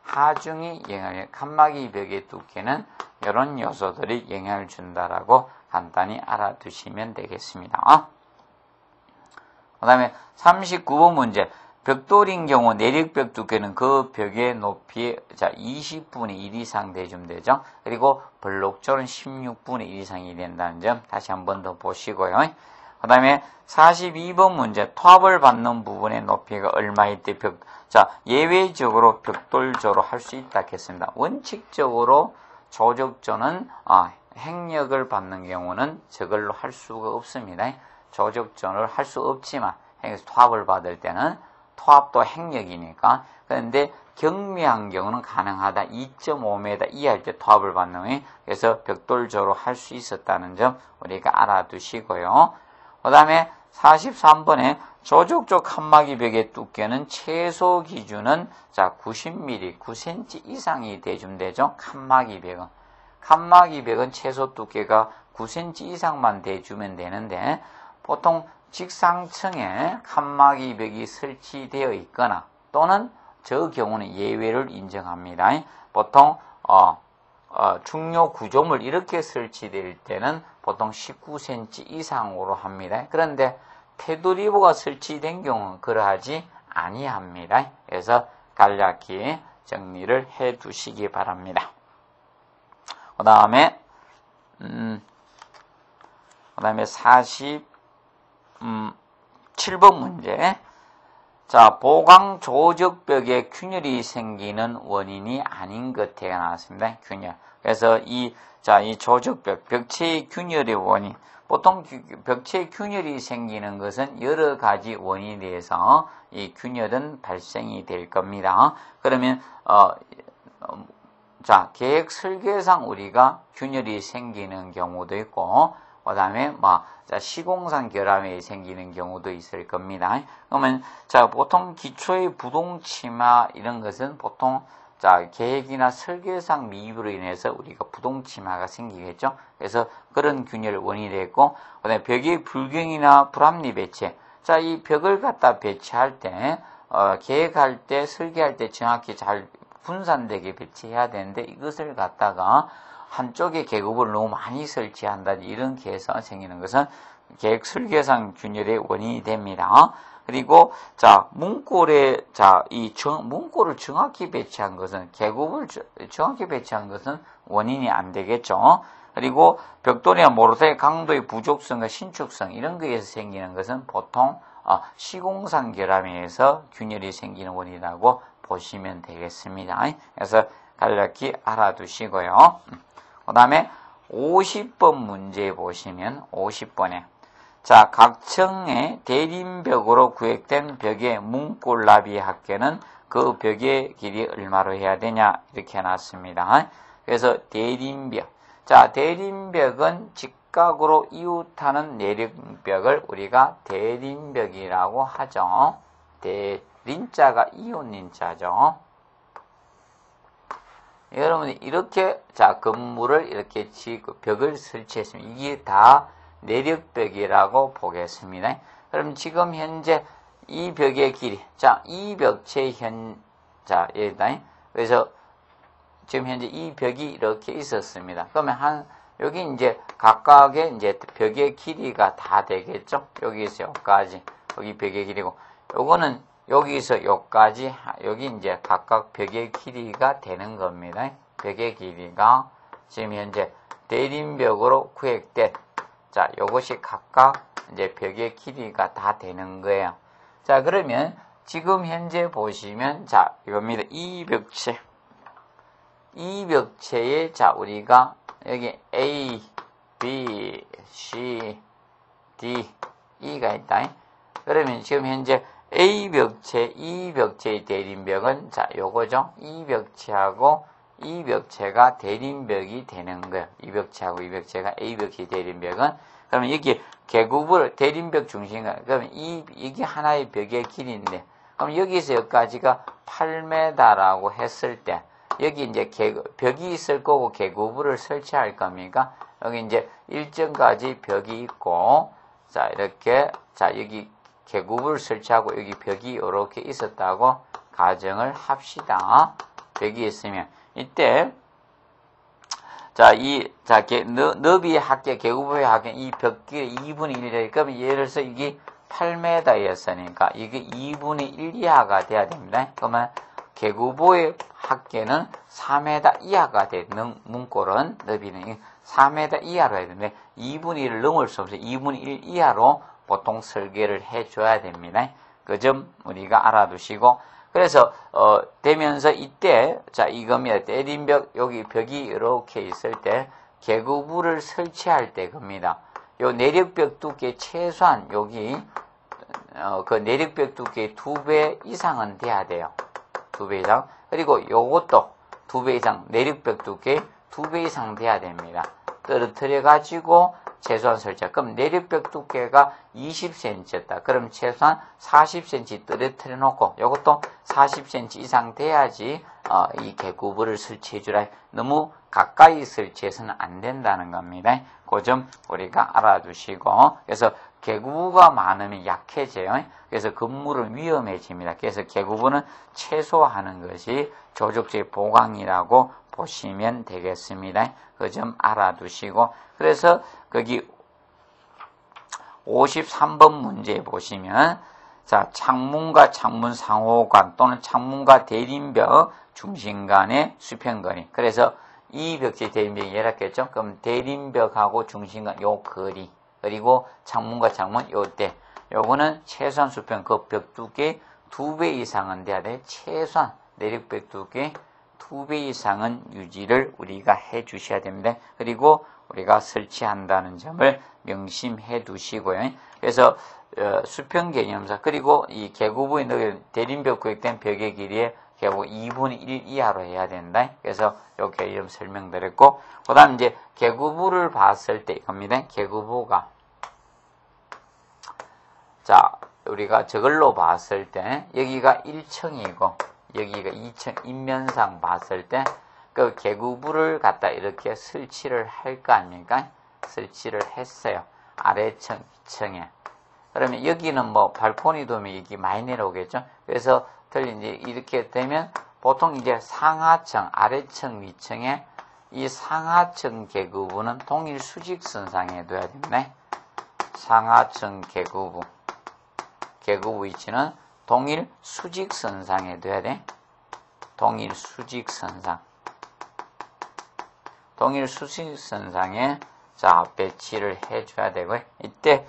하중이 영향을, 칸막이 벽의 두께는 이런 요소들이 영향을 준다라고 간단히 알아두시면 되겠습니다. 그 다음에 39번 문제. 벽돌인 경우 내력벽 두께는 그 벽의 높이, 자, 20분의 1 이상 되면 되죠. 그리고 블록조는 16분의 1 이상이 된다는 점 다시 한 번 더 보시고요. 그 다음에 42번 문제. 토합을 받는 부분의 높이가 얼마일 때 자, 예외적으로 벽돌조로 할 수 있다 했습니다. 원칙적으로 조적조는, 행력을 받는 경우는 저걸로 할 수가 없습니다. 조적조를 할 수 없지만, 토합을 받을 때는 토합도 행력이니까. 그런데 경미한 경우는 가능하다. 2.5m 이하일 때 토합을 받는 경우에, 그래서 벽돌조로 할 수 있었다는 점 우리가 알아두시고요. 그 다음에 43번에 조적 쪽 칸막이 벽의 두께는 최소 기준은 자 90mm, 9cm 이상이 돼주면 되죠. 칸막이 벽은 최소 두께가 9cm 이상만 돼주면 되는데 보통 직상층에 칸막이 벽이 설치되어 있거나 또는 저 경우는 예외를 인정합니다. 보통 중요 구조물 이렇게 설치될 때는 보통 19cm 이상으로 합니다. 그런데 테두리보가 설치된 경우는 그러하지 아니합니다. 그래서 간략히 정리를 해 두시기 바랍니다. 그 다음에 47번 문제. 자, 보강 조적벽에 균열이 생기는 원인이 아닌 것에 나왔습니다. 균열. 그래서 이 조적벽, 벽체의 균열의 원인. 보통 벽체의 균열이 생기는 것은 여러 가지 원인에 대해서 이 균열은 발생이 될 겁니다. 그러면, 계획 설계상 우리가 균열이 생기는 경우도 있고, 그 다음에, 시공상 결함이 생기는 경우도 있을 겁니다. 그러면, 보통 기초의 부동치마 이런 것은 보통, 계획이나 설계상 미흡으로 인해서 우리가 부동치마가 생기겠죠. 그래서 그런 균열 원인이 됐고, 그 다음에 벽의 불경이나 불합리 배치. 이 벽을 갖다 배치할 때, 계획할 때, 설계할 때 정확히 잘 분산되게 배치해야 되는데, 이것을 갖다가 한쪽에 계급을 너무 많이 설치한다든지 이렇게 해서 생기는 것은 계획 설계상 균열의 원인이 됩니다. 그리고 문골에 문골을 정확히 배치한 것은 계급을 정확히 배치한 것은 원인이 안 되겠죠. 그리고 벽돌이나 모르타의 강도의 부족성과 신축성 이런 거에서 생기는 것은 보통 시공상 결함에 의해서 균열이 생기는 원인이라고 보시면 되겠습니다. 그래서 간략히 알아두시고요. 그 다음에 50번 문제 보시면 50번에 각 층의 대림벽으로 구획된 벽의 문골나비 합계는 그 벽의 길이 얼마로 해야 되냐 이렇게 해놨습니다. 그래서 대림벽. 대림벽은 직각으로 이웃하는 내력벽을 우리가 대림벽이라고 하죠. 린자가 이웃린자죠. 여러분이 이렇게 건물을 이렇게 짓고 벽을 설치했으면 이게 다 내력벽이라고 보겠습니다. 그럼 지금 현재 이 벽의 길이 이 벽체 그래서 지금 현재 이 벽이 이렇게 있었습니다. 그러면 여기 이제 각각의 이제 벽의 길이가 다 되겠죠. 여기서 여기까지 여기 벽의 길이고 요거는 여기서 여기까지 여기 이제 각각 벽의 길이가 되는 겁니다. 벽의 길이가 지금 현재 대림벽으로 구획된 요것이 각각 이제 벽의 길이가 다 되는 거예요. 그러면 지금 현재 보시면 이겁니다. 이 벽체에 우리가 여기 A, B, C, D, E가 있다. 그러면 지금 현재 A 벽체, 이 벽체의 대림벽은 요거죠. 이 벽체하고 이 벽체가 대림벽이 되는 거예요. 이 벽체하고 이 벽체가 A 벽체의 대림벽은 그러면 여기 계급을 대림벽 중심가 그러면 이게 하나의 벽의 길이인데 그럼 여기서 여기까지가 8m라고 했을 때 여기 이제 벽이 있을 거고 계급을 설치할 겁니까? 여기 이제 일정까지 벽이 있고 이렇게 여기 계급을 설치하고 여기 벽이 이렇게 있었다고 가정을 합시다. 벽이 있으면 이때 너비 합계 계급의 합계 이 벽길의 2분의 1이라 그러면 예를 들어서 이게 8m였으니까 이게 2분의 1 이하가 돼야 됩니다. 그러면 계급의 합계는 4m 이하가 되는 문골은 너비는 4m 이하로 해야 되는데 2분의 1을 넘을 수 없어요. 2분의 1 이하로 보통 설계를 해줘야 됩니다. 그 점 우리가 알아두시고 그래서 되면서 이때 이겁니다. 대림벽 여기 벽이 이렇게 있을 때 계급부를 설치할 때 겁니다. 요 내력벽 두께 최소한 여기 그 내력벽 두께 2배 이상은 돼야 돼요. 2배 이상. 그리고 요것도 2배 이상 내력벽 두께 2배 이상 돼야 됩니다. 떨어뜨려 가지고 최소한 설치. 그럼 내력벽 두께가 20cm였다. 그럼 최소한 40cm 떨어뜨려 놓고 이것도 40cm 이상 돼야지 이 개구부를 설치해 주라. 너무 가까이 설치해서는 안 된다는 겁니다. 그 점 우리가 알아두시고, 그래서 개구부가 많으면 약해져요. 그래서 건물은 위험해집니다. 그래서 개구부는 최소화하는 것이 조적조의 보강이라고 보시면 되겠습니다. 그 점 알아두시고, 그래서 거기 53번 문제 보시면, 자, 창문과 창문 상호간 또는 창문과 대림벽 중심간의 수평거리. 그래서 이 벽지 대림벽이 예랐겠죠? 그럼 대림벽하고 중심간 요 거리, 그리고 창문과 창문 요때, 요거는 최소한 수평 그 벽 두께 2배 이상은 돼야 돼. 최소한 내력벽 두께 2배 이상은 유지를 우리가 해 주셔야 됩니다. 그리고 우리가 설치한다는 점을 명심해 두시고요. 그래서 수평 개념사, 그리고 이 개구부에 넣은 대림벽 구획된 벽의 길이에 개구 2분의 1 이하로 해야 된다. 그래서 요 개념 설명드렸고, 그 다음 이제 개구부를 봤을 때 이겁니다. 개구부가, 자, 우리가 저걸로 봤을 때 여기가 1층이고 여기가 2층 인면상 봤을 때 그 개구부를 갖다 이렇게 설치를 할 거 아닙니까? 설치를 했어요. 아래층, 2층에. 그러면 여기는 뭐 발코니 도면 여기 많이 내려오겠죠? 그래서 이제 이렇게 되면 보통 이제 상하층, 아래층, 위층에 이 상하층 개구부는 동일 수직선상에 둬야 됩니다. 상하층 개구부 위치는 동일 수직선상에 둬야 돼. 동일 수직선상. 동일 수직선상에 자, 배치를 해줘야 되고요. 이때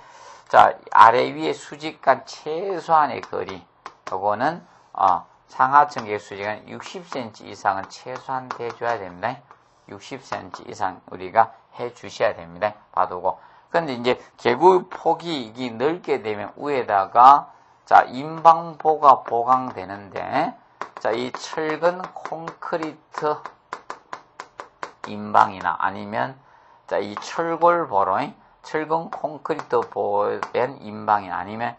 자, 아래 위에 수직간 최소한의 거리, 요거는 상하층 개수직은 60cm 이상은 최소한 돼줘야 됩니다. 60cm 이상 우리가 해 주셔야 됩니다. 봐두고. 근데 이제 개구 폭이 이게 넓게 되면 위에다가 자, 인방보가 보강되는데, 자, 이 철근 콘크리트 인방이나 아니면 자, 이 철골보로 철근 콘크리트 보된 인방이 아니면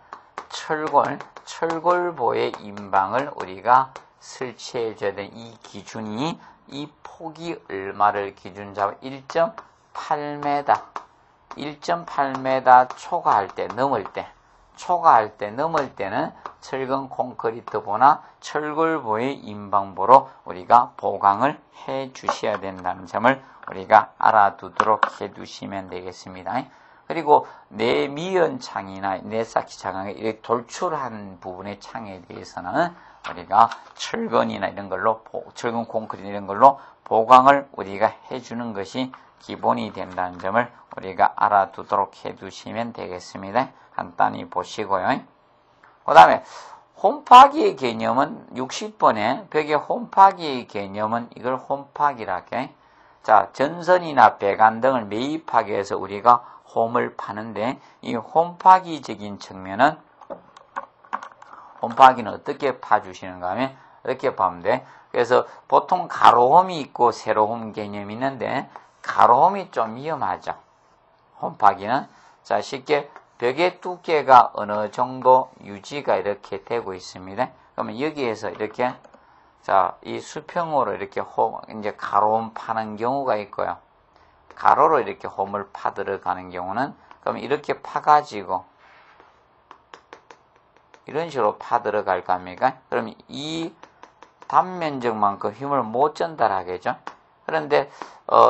철골보의 인방을 우리가 설치해 줘야 되는 이 기준이, 이 폭이 얼마를 기준 잡아 1.8m 1.8m 초과할 때 넘을 때는 철근 콘크리트보나 철골보의 인방보로 우리가 보강을 해 주셔야 된다는 점을 우리가 알아두도록 해 두시면 되겠습니다. 그리고 내미연 창이나 내쌓기 창에 이렇게 돌출한 부분의 창에 대해서는 우리가 철근이나 이런 걸로, 철근 콘크리트 이런 걸로 보강을 우리가 해주는 것이 기본이 된다는 점을 우리가 알아두도록 해 두시면 되겠습니다. 간단히 보시고요. 그 다음에 홈파기의 개념은 60번에 벽의 홈파기의 개념은 이걸 홈파기라 할게. 자, 전선이나 배관 등을 매입하기 위해서 우리가 홈을 파는데, 이 홈파기적인 측면은, 홈파기는 어떻게 파주시는가 하면 이렇게 파면 돼. 그래서 보통 가로홈이 있고 세로홈 개념이 있는데, 가로홈이 좀 위험하죠. 홈파기는. 자, 쉽게 벽의 두께가 어느 정도 유지가 이렇게 되고 있습니다. 그러면 여기에서 이렇게, 자, 이 수평으로 이렇게 이제 가로홈 파는 경우가 있고요. 가로로 이렇게 홈을 파 들어가는 경우는, 그럼 이렇게 파가지고, 이런 식으로 파 들어갈 겁니까? 그럼 이 단면적만큼 힘을 못 전달하겠죠? 그런데,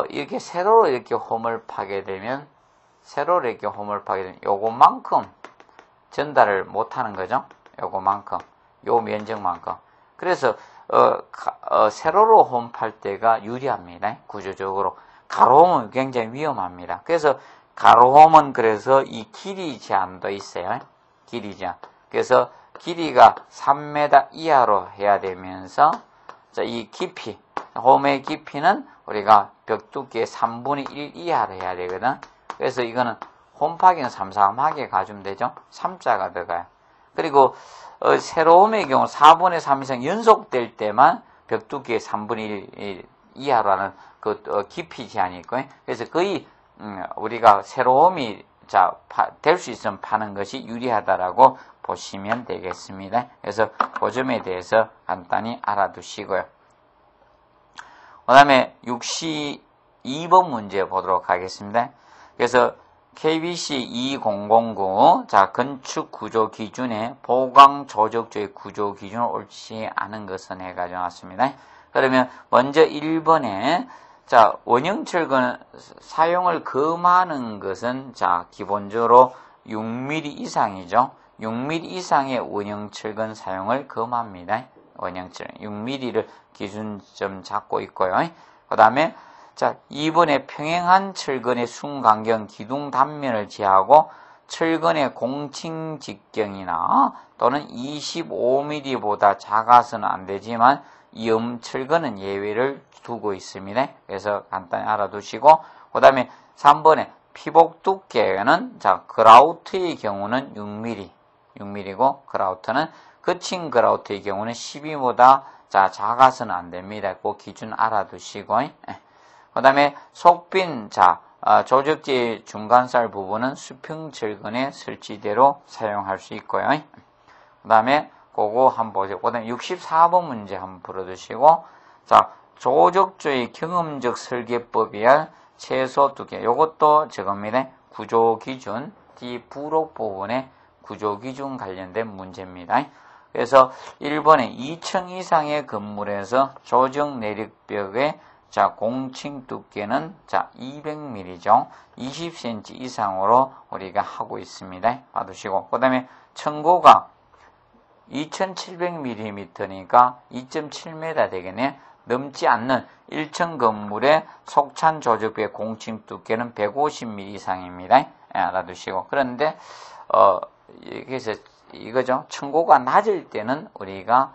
이렇게 세로로 이렇게 홈을 파게 되면, 요것만큼 전달을 못 하는 거죠? 요것만큼. 요 면적만큼. 그래서, 세로로 홈 팔 때가 유리합니다. 구조적으로. 가로홈은 굉장히 위험합니다. 그래서 가로홈은 그래서 이 길이 제한도 있어요. 길이 제한. 그래서 길이가 3m 이하로 해야 되면서, 자, 이 깊이, 홈의 깊이는 우리가 벽 두께의 3분의 1 이하로 해야 되거든. 그래서 이거는 홈파기는 삼삼하게 가주면 되죠. 3자가 들어가요. 그리고 세로홈의 경우 4분의 3 이상 연속될 때만 벽 두께의 3분의 1 이하라는 그 깊이 제한이 있고요. 그래서 거의 우리가 새로움이 될 수 있으면 파는 것이 유리하다라고 보시면 되겠습니다. 그래서 그 점에 대해서 간단히 알아두시고요. 그 다음에 62번 문제 보도록 하겠습니다. 그래서 KBC 2009 건축 구조 기준에 보강 조적조의 구조 기준을 옳지 않은 것은 해가지고 나왔습니다. 그러면 먼저 1번에 원형 철근 사용을 금하는 것은 기본적으로 6mm 이상이죠. 6mm 이상의 원형 철근 사용을 금합니다. 원형 철근 6mm를 기준점 잡고 있고요. 그 다음에 2번에 평행한 철근의 순간경 기둥 단면을 제하고 철근의 공칭 직경이나 또는 25mm보다 작아서는 안 되지만 이음철근은 예외를 두고 있습니다. 그래서 간단히 알아두시고, 그 다음에 3번에 피복 두께는 그라우트의 경우는 6mm고 그라우트는 거친 그라우트의 경우는 12보다 작아서는 안 됩니다. 그 기준 알아두시고, 그 다음에 속빈 조적지 중간살 부분은 수평철근의 설치대로 사용할 수 있고요. 그 다음에 그거 한번 보세요. 그 다음에 64번 문제 한번 풀어두시고, 조적조의 경험적 설계법이야 최소 두께. 요것도 저겁니다. 구조기준, D부록 부분의 구조기준 관련된 문제입니다. 그래서 1번에 2층 이상의 건물에서 조적 내력벽의 공칭 두께는 200mm죠. 20cm 이상으로 우리가 하고 있습니다. 봐두시고. 그 다음에 층고가 2700mm니까 2.7m 되겠네. 넘지 않는 1층 건물의 속찬 조적벽의 공칭 두께는 150mm 이상입니다. 알아두시고. 그런데 그래서 이거죠. 층고가 낮을 때는 우리가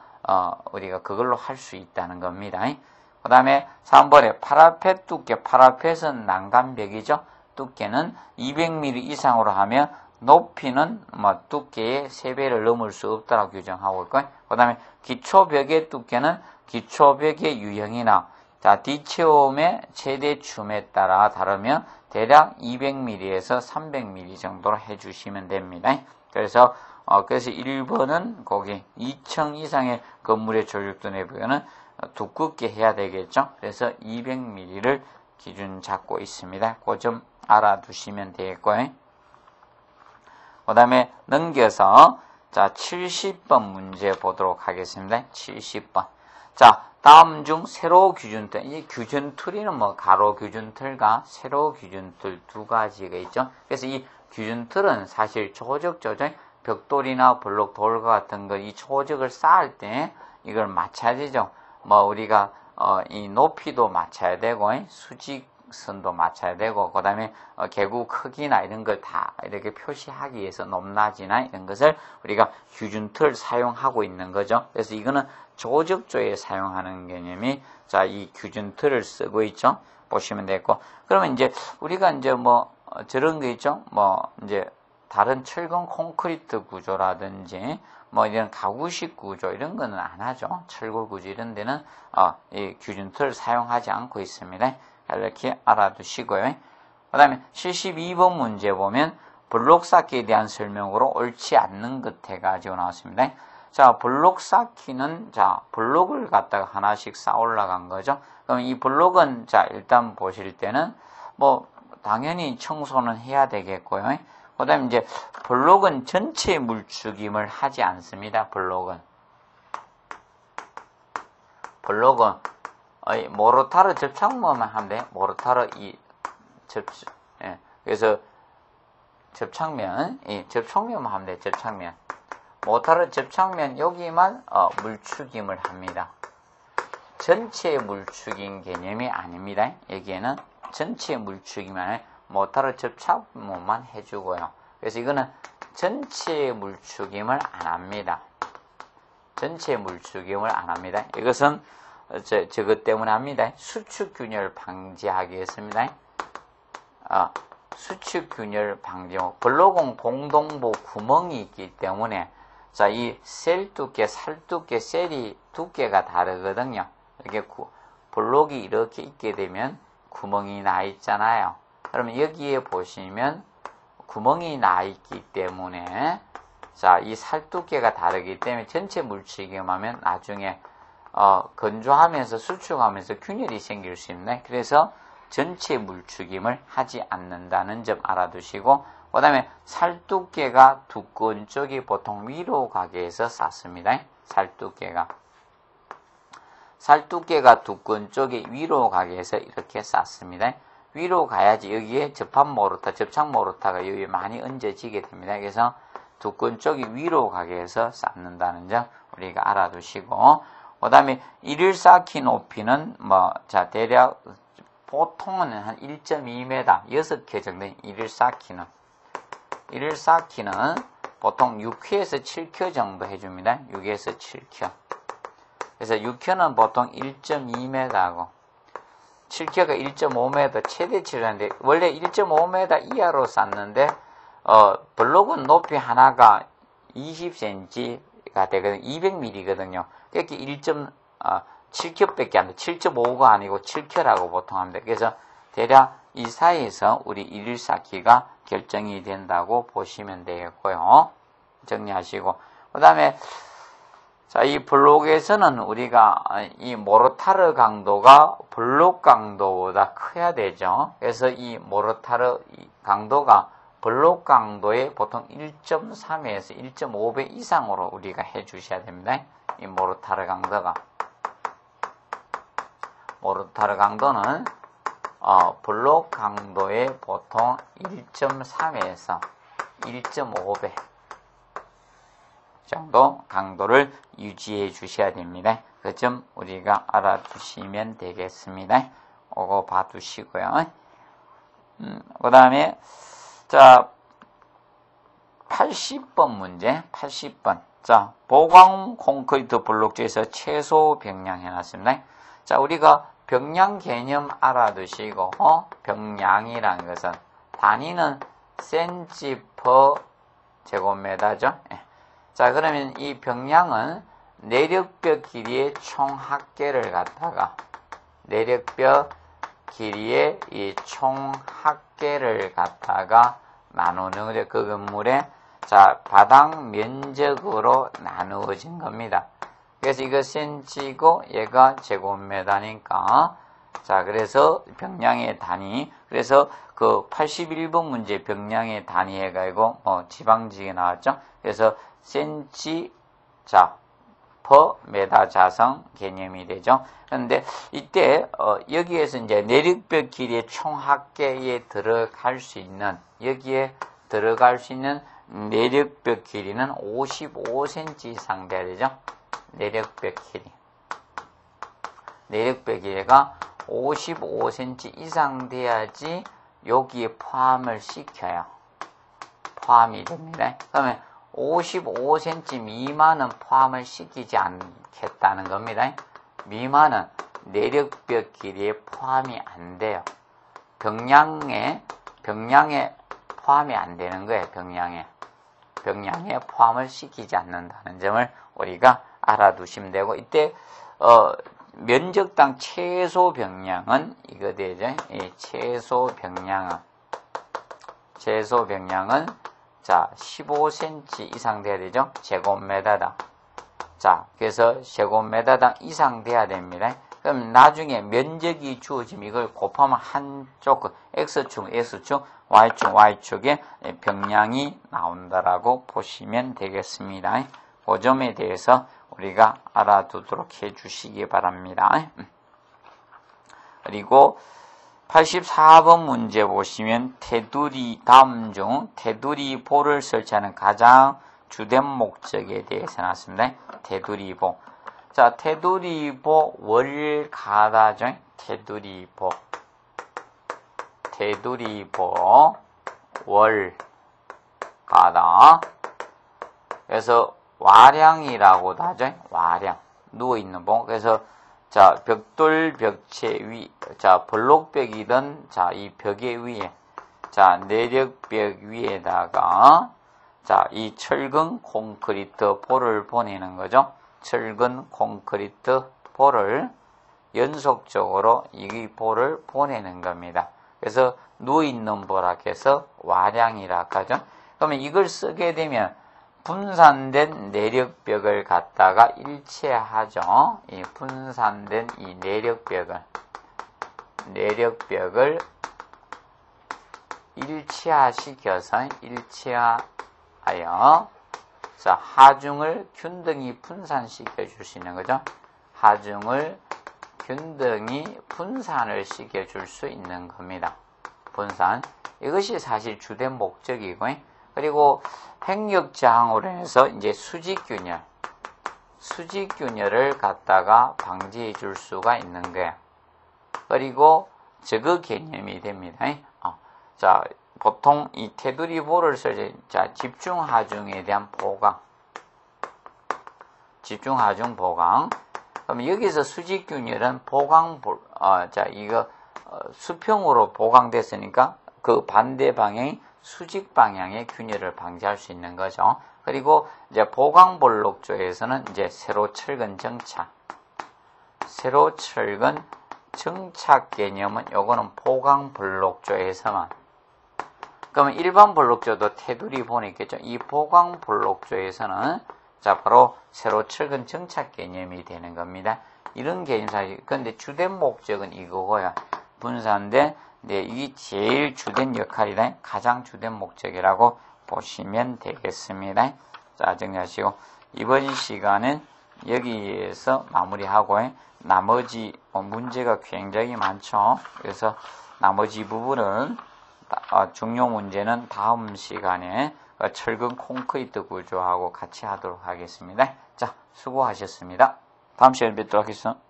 그걸로 할 수 있다는 겁니다. 그 다음에 3번에 파라펫 두께, 파라펫은 난간벽이죠. 두께는 200mm 이상으로 하면 높이는 두께의 3배를 넘을 수 없다고 규정하고 있고요. 그 다음에 기초벽의 두께는 기초벽의 유형이나 D체험의 최대 춤에 따라 다르면 대략 200mm에서 300mm 정도로 해주시면 됩니다. 그래서 1번은 거기 2층 이상의 건물의 조적도 내부에는 두껍게 해야 되겠죠. 그래서 200mm를 기준 잡고 있습니다. 그 점 알아두시면 되겠고요. 그 다음에 넘겨서 70번 문제 보도록 하겠습니다. 70번. 다음 중 세로 규준틀. 이 규준틀이는 가로 규준틀과 세로 규준틀 두 가지가 있죠. 그래서 이 규준틀은 사실 조적, 벽돌이나 블록, 돌과 같은 거 이 조적을 쌓을 때 이걸 맞춰야 되죠. 우리가 이 높이도 맞춰야 되고 수직선도 맞춰야 되고 그 다음에 개구 크기나 이런 걸 다 이렇게 표시하기 위해서 높낮이나 이런 것을 우리가 규준틀 사용하고 있는 거죠. 그래서 이거는 조적조에 사용하는 개념이 이 규준틀을 쓰고 있죠. 보시면 되고. 그러면 이제 우리가 이제 저런 거 있죠. 이제 다른 철근 콘크리트 구조라든지 이런 가구식 구조 이런 거는 안 하죠. 철골 구조 이런 데는 이 규준틀을 사용하지 않고 있습니다. 이렇게 알아두시고요. 그 다음에 72번 문제 보면 블록 쌓기에 대한 설명으로 옳지 않는 것 해가지고 나왔습니다. 블록 쌓기는 블록을 갖다가 하나씩 쌓아 올라간 거죠. 그럼 이 블록은 일단 보실 때는 당연히 청소는 해야 되겠고요. 그 다음에 이제 블록은 전체 물축임을 하지 않습니다. 블록은 모르타르 접착면만 하면 돼. 모르타르 그래서 접착면만 하면 돼. 접착면. 모르타르 접착면 여기만 물축임을 합니다. 전체 물축임 개념이 아닙니다. 여기에는 전체 물축임만 모르타르 접착면만 해주고요. 그래서 이거는 전체 물축임을 안 합니다. 전체 물축임을 안 합니다. 이것은 저것 때문에 합니다. 수축균열 방지하기 위해서입니다. 수축균열 방지. 블록은 공동부 구멍이 있기 때문에 이 셀 두께, 살 두께, 셀이 두께가 다르거든요. 이렇게 블록이 이렇게 있게 되면 구멍이 나 있잖아요. 그러면 여기에 보시면 구멍이 나 있기 때문에 자, 이 살두께가 다르기 때문에 전체 물추김하면 나중에 건조하면서 수축하면서 균열이 생길 수 있네. 그래서 전체 물추김을 하지 않는다는 점 알아두시고, 그 다음에 살두께가 두꺼운 쪽이 보통 위로 가게 해서 쌓습니다. 살두께가 두꺼운 쪽이 위로 가게 해서 이렇게 쌓습니다. 위로 가야지 여기에 접합 모르타, 접착 모르타가 여기에 많이 얹어지게 됩니다. 그래서 두꺼운 쪽이 위로 가게 해서 쌓는다는 점 우리가 알아두시고, 그 다음에 일일 쌓기 높이는 자, 대략 보통은 한 1.2m, 6개 정도 일일 쌓기는 보통 6회 7켜 정도 해줍니다. 6에서 7켜. 그래서 6켜는 보통 1.2m하고 7켜가 1.5m 최대치를 하는데, 원래 1.5m 이하로 쌓는데 블록은 높이 하나가 20cm가 되거든요. 200mm거든요. 그렇게 1.7켜밖에 안 돼. 7.5가 아니고 7켜라고 보통 합니다. 그래서 대략 이 사이에서 우리 일일 쌓기가 결정이 된다고 보시면 되겠고요. 정리하시고, 그 다음에 자, 이 블록에서는 우리가 이 모르타르 강도가 블록 강도보다 커야 되죠. 그래서 이 모르타르 강도가 블록 강도의 보통 1.3에서 1.5배 이상으로 우리가 해 주셔야 됩니다. 이 모르타르 강도는 블록 강도의 보통 1.3에서 1.5배 정도 강도를 유지해 주셔야 됩니다. 그 점 우리가 알아두시면 되겠습니다. 그거 봐두시고요. 그 다음에 자, 80번 문제, 80번. 자, 보강 콘크리트 블록 중에서 최소 병량 해놨습니다. 자, 우리가 병량 개념 알아두시고, 병량이라는 것은 단위는 cm/제곱미터죠. 자, 그러면 이 병량은 내력벽 길이의 총 합계를 갖다가 내력벽 길이의 이 총 합계를 갖다가 나누는 거죠. 그 건물의 자, 바닥 면적으로 나누어진 겁니다. 그래서 이거 cm고 얘가 제곱미터니까 자, 그래서 병량의 단위, 그래서 그 81번 문제 병량의 단위 해가지고 지방지게 나왔죠. 그래서 cm 자 per 메다 자성 개념이 되죠. 그런데 이때 여기에서 이제 내력벽 길이의 총 합계에 들어갈 수 있는, 여기에 들어갈 수 있는 내력벽 길이는 55cm 이상 돼야 되죠. 내력벽 길이가 55cm 이상 돼야지 여기에 포함을 시켜요. 포함이 됩니다. 그러면 55cm 미만은 포함을 시키지 않겠다는 겁니다. 미만은 내력벽 길이에 포함이 안 돼요. 병량에 포함이 안 되는 거예요. 병량에 포함을 시키지 않는다는 점을 우리가 알아두시면 되고, 이때 면적당 최소 병량은 이거 되죠. 이 최소 병량은 자, 15cm 이상 돼야 되죠. 제곱미터당. 자, 그래서 제곱미터당 이상 돼야 됩니다. 그럼 나중에 면적이 주어지면 이걸 곱하면 한쪽, X축, X축, Y축, Y축에 병량이 나온다라고 보시면 되겠습니다. 그 점에 대해서 우리가 알아두도록 해 주시기 바랍니다. 그리고 84번 문제 보시면 다음 중 테두리보를 설치하는 가장 주된 목적에 대해서 나왔습니다. 테두리보. 자, 테두리보 월가다죠. 테두리보 월가다. 그래서 와량이라고도 하죠. 와량. 누워있는 보. 그래서 자, 벽돌 벽체 위, 자, 블록벽이든, 자, 이 벽의 위에, 자, 내력벽 위에다가, 자, 이 철근 콘크리트 볼을 보내는 거죠. 철근 콘크리트 볼을 연속적으로 이 볼을 보내는 겁니다. 그래서 누워있는 보락해서 와량이라 하죠. 그러면 이걸 쓰게 되면 분산된 내력벽을 갖다가 일체하죠. 이 분산된 이 내력벽을 일체화시켜서 일체화하여 자, 하중을 균등히 분산시켜 줄 수 있는 거죠. 하중을 균등히 분산을 시켜 줄 수 있는 겁니다. 분산. 이것이 사실 주된 목적이고, 그리고 행력저항으로 해서 이제 수직균열을 갖다가 방지해 줄 수가 있는 거예요. 그리고 저거 개념이 됩니다. 자, 보통 이 테두리 볼을 쓸 때, 자, 집중하중에 대한 보강. 집중하중 보강. 그럼 여기서 수직균열은 보강볼, 자, 이거, 수평으로 보강됐으니까 그 반대 방향이 수직 방향의 균열을 방지할 수 있는 거죠. 그리고 이제 보강볼록 쪽에서는 이제 세로 철근 정착 개념은 요거는 보강볼록 쪽에서만. 그러면 일반 볼록조도 테두리 보는 있겠죠. 이 보강볼록조에서는 자 바로 세로 철근 정착 개념이 되는 겁니다. 이런 개념 사실 근데 주된 목적은 이거고요. 분산된 이게 제일 주된 역할이다. 가장 주된 목적이라고 보시면 되겠습니다. 자 정리하시고 이번 시간은 여기에서 마무리하고 나머지 문제가 굉장히 많죠. 그래서 나머지 부분은 중요 문제는 다음 시간에 철근 콘크리트 구조하고 같이 하도록 하겠습니다. 자, 수고하셨습니다. 다음 시간에 뵙도록 하겠습니다.